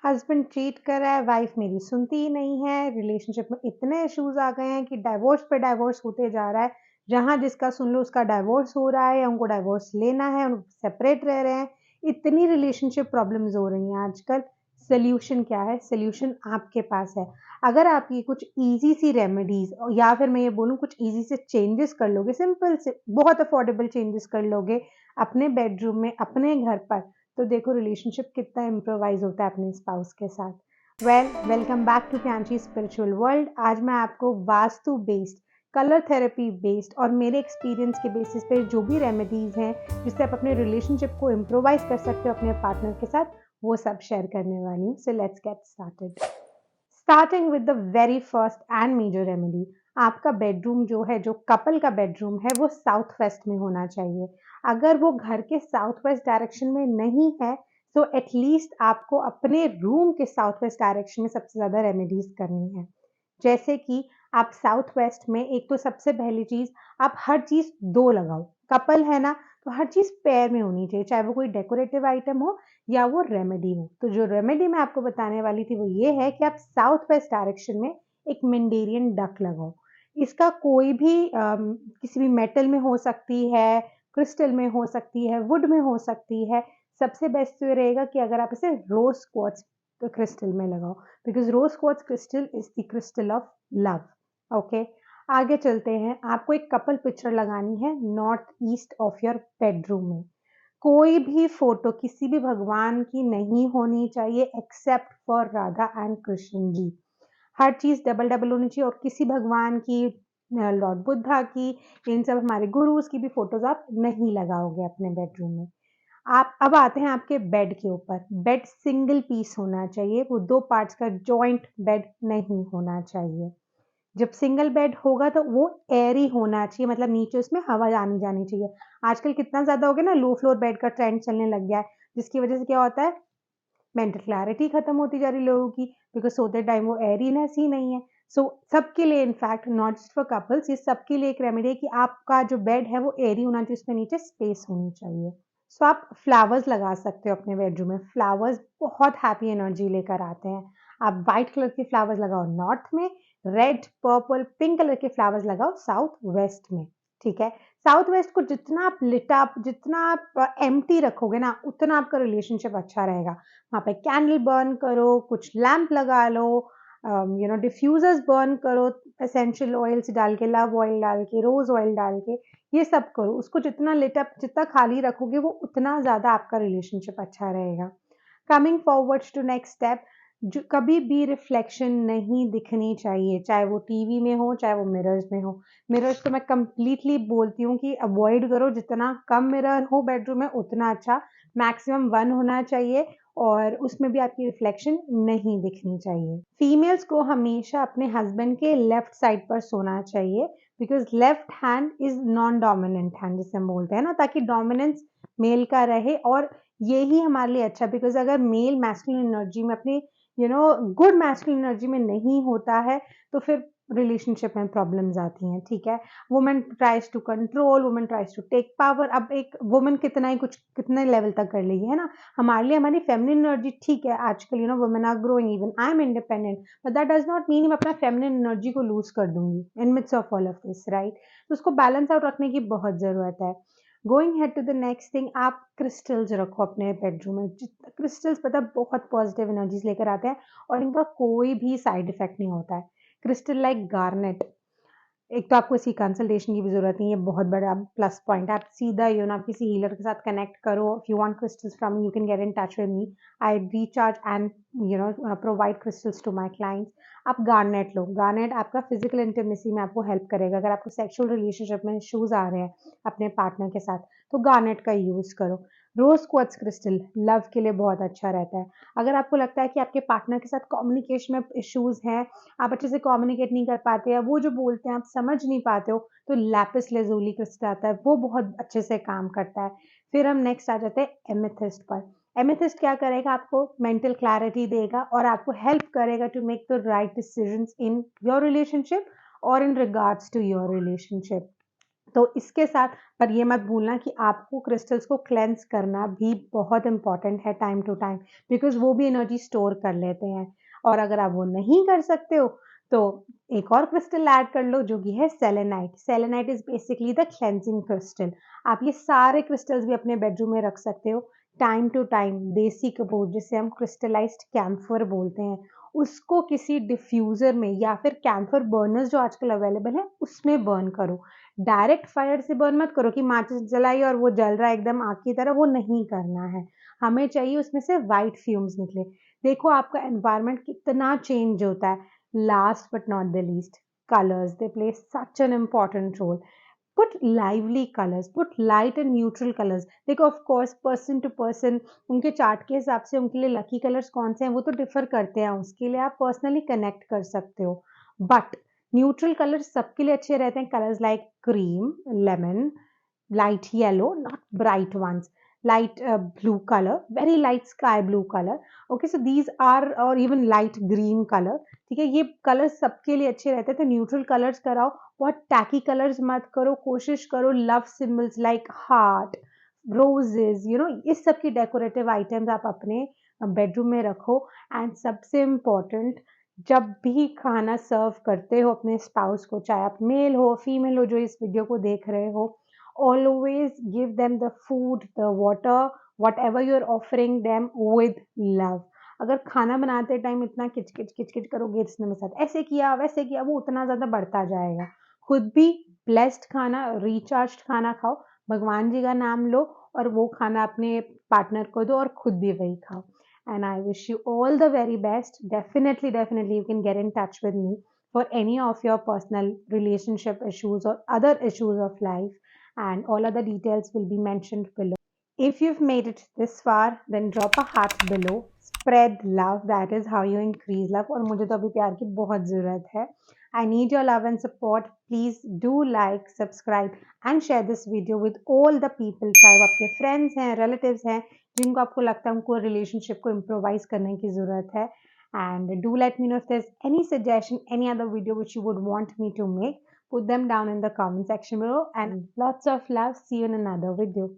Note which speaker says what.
Speaker 1: Husband cheat कर रहा है, वाइफ मेरी सुनती ही नहीं है, रिलेशनशिप में इतने इश्यूज आ गए हैं कि डाइवोर्स पे डाइवोर्स होते जा रहा है। जहां जिसका सुन लो उसका डाइवोर्स हो रहा है या उनको डाइवोर्स लेना है, उनको सेपरेट रह रहे हैं। इतनी रिलेशनशिप प्रॉब्लम्स हो रही हैं आजकल। सोल्यूशन क्या है? सोल्यूशन आपके पास है। अगर आप ये कुछ इजी सी रेमेडीज या फिर मैं ये बोलूँ कुछ इजी से चेंजेस कर लोगे, सिंपल से बहुत अफोर्डेबल चेंजेस कर लोगे अपने बेडरूम में, अपने घर पर, तो देखो रिलेशनशिप कितना इम्प्रोवाइज होता है अपने स्पाउस के साथ। Welcome back to Priyanshi spiritual world. आज मैं आपको vastu based, colour therapy based और मेरे एक्सपीरियंस के बेसिस पे जो भी रेमेडीज हैं जिससे आप अपने रिलेशनशिप को इम्प्रोवाइज कर सकते हो अपने पार्टनर के साथ, वो सब शेयर करने वाली हूँ। So let's get started. Starting with the very first and major remedy. आपका बेडरूम जो है, जो कपल का बेडरूम है, वो साउथ वेस्ट में होना चाहिए। अगर वो घर के साउथ वेस्ट डायरेक्शन में नहीं है तो एटलीस्ट आपको अपने रूम के साउथ वेस्ट डायरेक्शन में सबसे ज्यादा रेमेडीज करनी है। जैसे कि आप साउथ वेस्ट में, एक तो सबसे पहली चीज, आप हर चीज दो लगाओ। कपल है ना, तो हर चीज पेयर में होनी चाहिए, चाहे वो कोई डेकोरेटिव आइटम हो या वो रेमेडी हो। तो जो रेमेडी मैं आपको बताने वाली थी वो ये है कि आप साउथ वेस्ट डायरेक्शन में एक मेंडेरियन डक लगाओ। इसका कोई भी किसी भी मेटल में हो सकती है, क्रिस्टल में हो सकती है, वुड में हो सकती है। सबसे बेस्ट तो ये रहेगा कि अगर आप इसे रोज क्वार्ट्ज क्रिस्टल में लगाओ, because rose quartz crystal is the crystal of love. Okay, आगे चलते हैं। आपको एक कपल पिक्चर लगानी है north east of your bedroom में। कोई भी फोटो किसी भी भगवान की नहीं होनी चाहिए except for Radha and Krishna ji. हर चीज डबल डबल होनी चाहिए, और किसी भगवान की, लॉर्ड बुद्धा की, इन सब हमारे गुरुज की भी फोटोज आप नहीं लगाओगे अपने बेडरूम में। आप अब आते हैं आपके बेड के ऊपर। बेड सिंगल पीस होना चाहिए, वो दो पार्ट्स का जॉइंट बेड नहीं होना चाहिए। जब सिंगल बेड होगा तो वो एयरी होना चाहिए, मतलब नीचे उसमें हवा आनी जानी चाहिए। आजकल कितना ज्यादा हो गया ना, लो फ्लोर बेड का ट्रेंड चलने लग गया है, जिसकी वजह से क्या होता है, मेंटल क्लैरिटी खत्म होती जा रही लोगों की, बिकॉज सोते टाइम वो एयरीनेस ही नहीं है। सो सबके लिए, in fact not just for couples, ये सबके लिए एक रेमेडी है कि आपका जो बेड है वो एयरी होना चाहिए, उसमें नीचे स्पेस होनी चाहिए। सो आप फ्लावर्स लगा सकते हो अपने बेडरूम में। फ्लावर्स बहुत हैप्पी एनर्जी लेकर आते हैं। आप व्हाइट कलर के फ्लावर्स लगाओ नॉर्थ में, रेड पर्पल पिंक कलर के फ्लावर्स लगाओ साउथ वेस्ट में। ठीक है, साउथ वेस्ट को जितना आप लिट अप, जितना आप एम्प्टी रखोगे ना, उतना आपका रिलेशनशिप अच्छा रहेगा। वहाँ पे कैंडल बर्न करो, कुछ लैंप लगा लो, डिफ्यूजर्स बर्न करो, एसेंशियल ऑयल्स डाल के, लव ऑयल डाल के, रोज ऑयल डाल के, ये सब करो। उसको जितना लिटअप, जितना खाली रखोगे, वो उतना ज्यादा आपका रिलेशनशिप अच्छा रहेगा। Coming forward to next step, जो कभी भी रिफ्लेक्शन नहीं दिखनी चाहिए, चाहे वो टीवी में हो, चाहे वो मिरर्स में हो। मिरर्स तो मैं कंप्लीटली बोलती हूँ कि अवॉइड करो, जितना कम मिरर हो बेडरूम में उतना अच्छा। मैक्सिमम वन होना चाहिए, और उसमें भी आपकी रिफ्लेक्शन नहीं दिखनी चाहिए। फीमेल्स को हमेशा अपने हस्बैंड के लेफ्ट साइड पर सोना चाहिए, because left hand is non dominant hand जिसे हम बोलते हैं ना, ताकि डोमिनेंस मेल का रहे। और यही हमारे लिए अच्छा, बिकॉज अगर मेल मैस्कुलिन एनर्जी में, अपनी गुड मैस्कुलिन एनर्जी में नहीं होता है, तो फिर रिलेशनशिप में प्रॉब्लम्स आती हैं। ठीक है, women tries to control, women tries to take power. अब एक वुमेन कितना ही कुछ, कितने लेवल तक कर लेगी, है ना। हमारे लिए हमारी फेमिनिन एनर्जी ठीक है आजकल, women are growing, even I am independent, but that does not mean मैं अपना फेमिनिन एनर्जी को लूज कर दूंगी in midst of all of this, right. तो उसको बैलेंस आउट रखने की बहुत जरूरत है। Going head to the next thing, आप क्रिस्टल्स रखो अपने बेडरूम में। क्रिस्टल्स पता बहुत पॉजिटिव एनर्जीज लेकर आते हैं, और इनका कोई भी साइड इफेक्ट नहीं होता है। क्रिस्टल लाइक गार्नेट, एक तो आपको इसकी कंसल्टेशन की भी जरूरत नहीं है, बहुत बड़ा प्लस पॉइंट। आप सीधा आप किसी हीलर के साथ कनेक्ट करो। If you want crystals from me, you can get in touch with me. I recharge and provide crystals to my clients. आप गार्नेट लो। गार्नेट आपका फिजिकल इंटीमेसी में आपको हेल्प करेगा। अगर आपको सेक्सुअल रिलेशनशिप में इश्यूज आ रहे हैं अपने पार्टनर के साथ, तो गार्नेट का यूज करो। रोज क्वार्ट्ज क्रिस्टल लव के लिए बहुत अच्छा रहता है। अगर आपको लगता है कि आपके पार्टनर के साथ कम्युनिकेशन में इश्यूज हैं, आप अच्छे से कम्युनिकेट नहीं कर पाते, या वो जो बोलते हैं आप समझ नहीं पाते हो, तो लैपिस लेज़ूली क्रिस्टल आता है, वो बहुत अच्छे से काम करता है। फिर हम नेक्स्ट आ जाते हैं एमेथिस्ट पर। एमेथिस्ट क्या करेगा, आपको मेंटल क्लैरिटी देगा और आपको हेल्प करेगा to make the right decisions in your relationship और in regards to your relationship. तो इसके साथ पर ये मत भूलना कि आपको क्रिस्टल्स को क्लेंस करना भी बहुत इंपॉर्टेंट है टाइम टू टाइम, बिकॉज वो भी एनर्जी स्टोर कर लेते हैं। और अगर आप वो नहीं कर सकते हो तो एक और क्रिस्टल ऐड कर लो जो कि है selenite. Selenite is basically the cleansing crystal. आप ये सारे क्रिस्टल्स भी अपने बेडरूम में रख सकते हो। टाइम टू टाइम देसी कपूर, जिसे हम क्रिस्टलाइज्ड कैम्फर बोलते हैं, उसको किसी डिफ्यूजर में या फिर कैम्फर बर्नर्स जो आजकल अवेलेबल है उसमें बर्न करो। डायरेक्ट फायर से बर्न मत करो कि माचिस जलाई और वो जल रहा है एकदम आग की तरह, वो नहीं करना है। हमें चाहिए उसमें से वाइट फ्यूम्स निकले। देखो आपका एनवायरनमेंट कितना चेंज होता है। Last but not the least, colours, they play such an important role. Put lively colors, put light and neutral colors. देखो of course person to person उनके चार्ट के हिसाब से उनके लिए लकी कलर्स कौन से हैं वो तो डिफर करते हैं, उसके लिए आप पर्सनली कनेक्ट कर सकते हो। बट न्यूट्रल कलर्स सबके लिए अच्छे रहते हैं। Colours like cream, lemon, light yellow, not bright ones, light blue color, very light sky blue color. Okay, so these are, or even light green color. ठीक है, ये कलर्स सबके लिए अच्छे रहते हैं, तो न्यूट्रल कलर्स कराओ। बहुत टैकी कलर्स मत करो, कोशिश करो love symbols like heart, roses, इस सब की डेकोरेटिव आइटम्स आप अपने बेडरूम में रखो। एंड सबसे इम्पोर्टेंट, जब भी खाना सर्व करते हो अपने स्पाउस को, चाहे आप मेल हो फीमेल हो जो इस वीडियो को देख रहे हो, always give them the food, the water, whatever you're offering them with love. अगर खाना बनाते टाइम इतना किचकिच किचकिच करोगे इसने में साथ ऐसे किया वैसे किया, वो उतना ज़्यादा बढ़ता जाएगा। खुद भी ब्लेस्ड खाना, रिचार्ज खाना खाओ, भगवान जी का नाम लो और वो खाना अपने पार्टनर को दो और खुद भी वही खाओ। And I wish you all the very best. Definitely, you can get in touch with me for any of your personal relationship issues or other issues of life, and all other details will be mentioned below. If you've made it this far, then drop a heart below. Spread love. That is how you increase love. और मुझे तो अभी प्यार की बहुत ज़रूरत है. I need your love and support. Please do like, subscribe and share this video with all the people. चाहे वो आपके friends हैं, relatives हैं, जिनको आपको लगता है उनको relationship को improvise करने की ज़रूरत है. And do let me know if there's any suggestion, any other video which you would want me to make. Put them down in the comment section below, and lots of love. See you in another video.